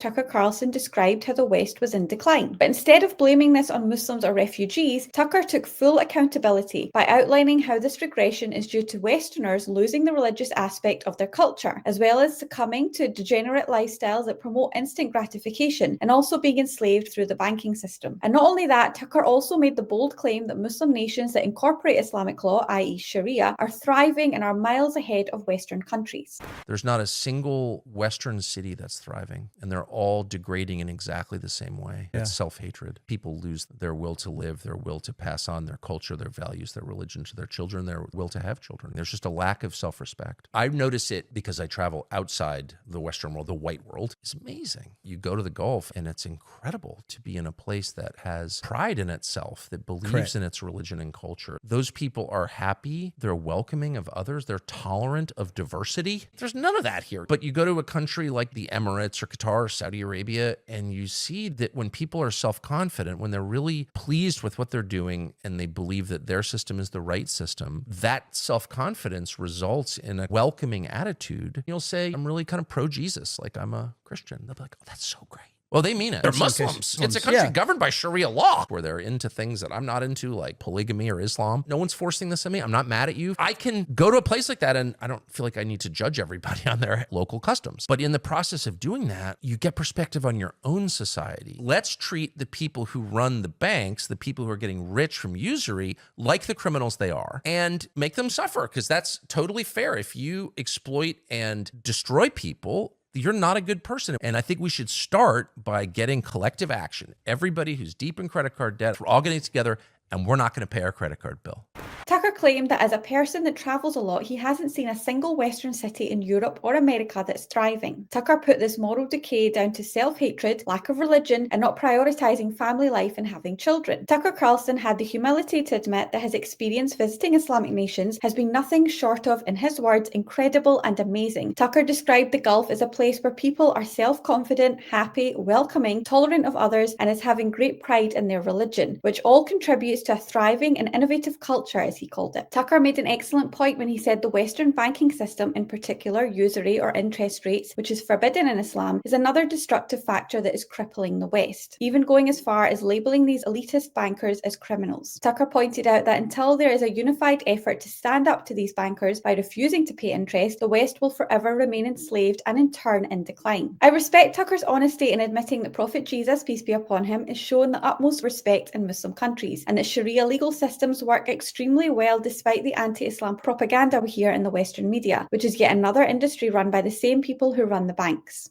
Tucker Carlson described how the West was in decline. But instead of blaming this on Muslims or refugees, Tucker took full accountability by outlining how this regression is due to Westerners losing the religious aspect of their culture, as well as succumbing to degenerate lifestyles that promote instant gratification and also being enslaved through the banking system. And not only that, Tucker also made the bold claim that Muslim nations that incorporate Islamic law, i.e. Sharia, are thriving and are miles ahead of Western countries. There's not a single Western city that's thriving, and they're all degrading in exactly the same way. Yeah. It's self-hatred. People lose their will to live, their will to pass on their culture, their values, their religion to their children, their will to have children. There's just a lack of self-respect. I notice it because I travel outside the Western world, the white world. It's amazing. You go to the Gulf, and it's incredible to be in a place that has pride in itself, that believes in its religion and culture. Those people are happy. They're welcoming of others. They're tolerant of diversity. There's none of that here. But you go to a country like the Emirates or Qatar or Saudi Arabia, and you see that when people are self-confident, when they're really pleased with what they're doing and they believe that their system is the right system, that self-confidence results in a welcoming attitude. You'll say, I'm really kind of pro-Jesus, like I'm a Christian. They'll be like, oh, that's so great. Well, they mean it. They're Muslims. It's a country governed by Sharia law where they're into things that I'm not into, like polygamy or Islam. No one's forcing this on me. I'm not mad at you. I can go to a place like that and I don't feel like I need to judge everybody on their local customs. But in the process of doing that, you get perspective on your own society. Let's treat the people who run the banks, the people who are getting rich from usury, like the criminals they are, and make them suffer, because that's totally fair. If you exploit and destroy people, you're not a good person. And I think we should start by getting collective action. Everybody who's deep in credit card debt, we're all getting together and we're not going to pay our credit card bill. Tucker claimed that as a person that travels a lot, he hasn't seen a single Western city in Europe or America that's thriving. Tucker put this moral decay down to self-hatred, lack of religion, and not prioritizing family life and having children. Tucker Carlson had the humility to admit that his experience visiting Islamic nations has been nothing short of, in his words, incredible and amazing. Tucker described the Gulf as a place where people are self-confident, happy, welcoming, tolerant of others, and as having great pride in their religion, which all contributes to a thriving and innovative culture, as he called it. Tucker made an excellent point when he said the Western banking system, in particular usury or interest rates, which is forbidden in Islam, is another destructive factor that is crippling the West, even going as far as labeling these elitist bankers as criminals. Tucker pointed out that until there is a unified effort to stand up to these bankers by refusing to pay interest, the West will forever remain enslaved and in turn in decline. I respect Tucker's honesty in admitting that Prophet Jesus, peace be upon him, is shown the utmost respect in Muslim countries, and that Sharia legal systems work extremely well despite the anti-Islam propaganda we hear in the Western media, which is yet another industry run by the same people who run the banks.